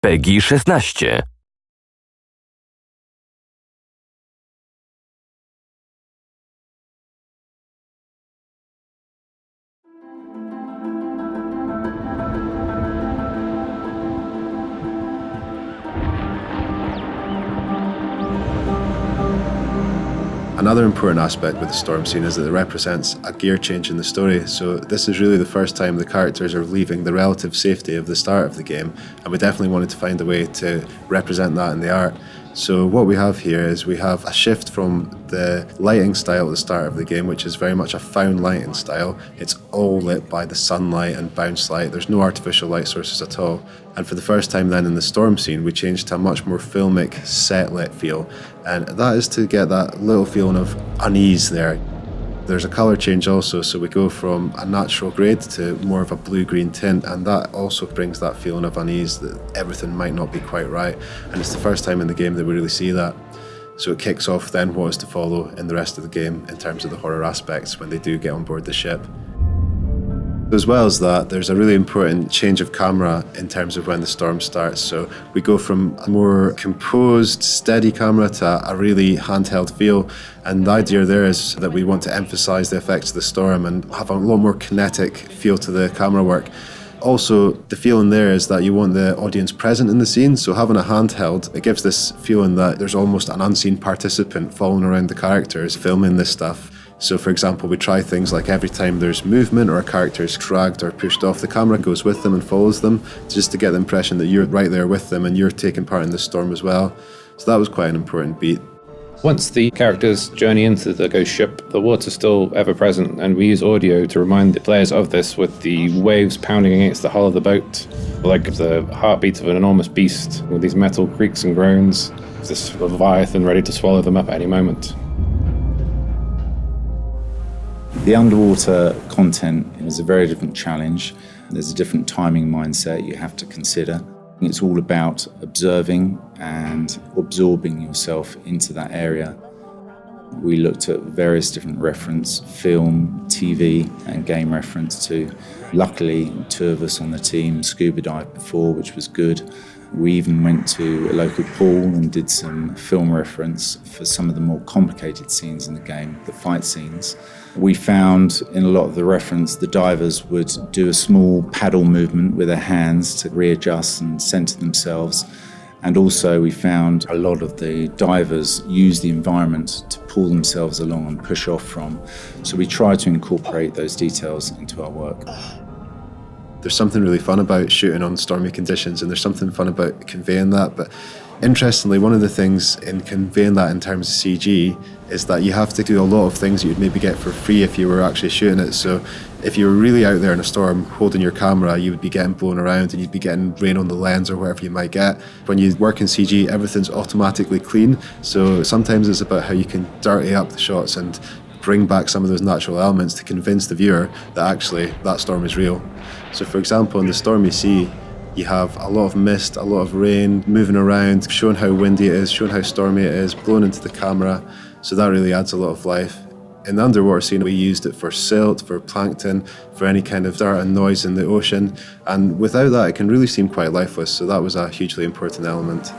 PEGI 16. Another important aspect with the storm scene is that it represents a gear change in the story. So this is really the first time the characters are leaving the relative safety of the start of the game, and we definitely wanted to find a way to represent that in the art. So what we have here is we have a shift from the lighting style at the start of the game, which is very much a found lighting style. It's all lit by the sunlight and bounce light. There's no artificial light sources at all. And for the first time then in the storm scene, we changed to a much more filmic, set-lit feel. And that is to get that little feeling of unease there. There's a colour change also, so we go from a natural grade to more of a blue-green tint, and that also brings that feeling of unease that everything might not be quite right. And it's the first time in the game that we really see that. So it kicks off then what is to follow in the rest of the game in terms of the horror aspects when they do get on board the ship. As well as that, there's a really important change of camera in terms of when the storm starts. So we go from a more composed, steady camera to a really handheld feel. And the idea there is that we want to emphasize the effects of the storm and have a lot more kinetic feel to the camera work. Also, the feeling there is that you want the audience present in the scene, so having a handheld, it gives this feeling that there's almost an unseen participant following around the characters, filming this stuff. So for example, we try things like every time there's movement or a character is dragged or pushed off, the camera goes with them and follows them, just to get the impression that you're right there with them and you're taking part in the storm as well. So that was quite an important beat. Once the characters journey into the ghost ship, the water's still ever present, and we use audio to remind the players of this with the waves pounding against the hull of the boat, like the heartbeat of an enormous beast with these metal creaks and groans, this leviathan ready to swallow them up at any moment. The underwater content is a very different challenge. There's a different timing mindset you have to consider. It's all about observing and absorbing yourself into that area. We looked at various different reference, film, TV and game reference too. Luckily, 2 of us on the team scuba dived before, which was good. We even went to a local pool and did some film reference for some of the more complicated scenes in the game, the fight scenes. We found in a lot of the reference, the divers would do a small paddle movement with their hands to readjust and center themselves. And also we found a lot of the divers use the environment to pull themselves along and push off from. So we try to incorporate those details into our work. There's something really fun about shooting on stormy conditions, and there's something fun about conveying that. But interestingly, one of the things in conveying that in terms of CG is that you have to do a lot of things you'd maybe get for free if you were actually shooting it. So if you were really out there in a storm holding your camera, you would be getting blown around and you'd be getting rain on the lens or whatever you might get. When you work in CG, everything's automatically clean. So sometimes it's about how you can dirty up the shots and bring back some of those natural elements to convince the viewer that actually that storm is real. So for example, in the stormy sea, you have a lot of mist, a lot of rain moving around, showing how windy it is, showing how stormy it is, blowing into the camera. So that really adds a lot of life. In the underwater scene, we used it for silt, for plankton, for any kind of dirt and noise in the ocean. And without that, it can really seem quite lifeless. So that was a hugely important element.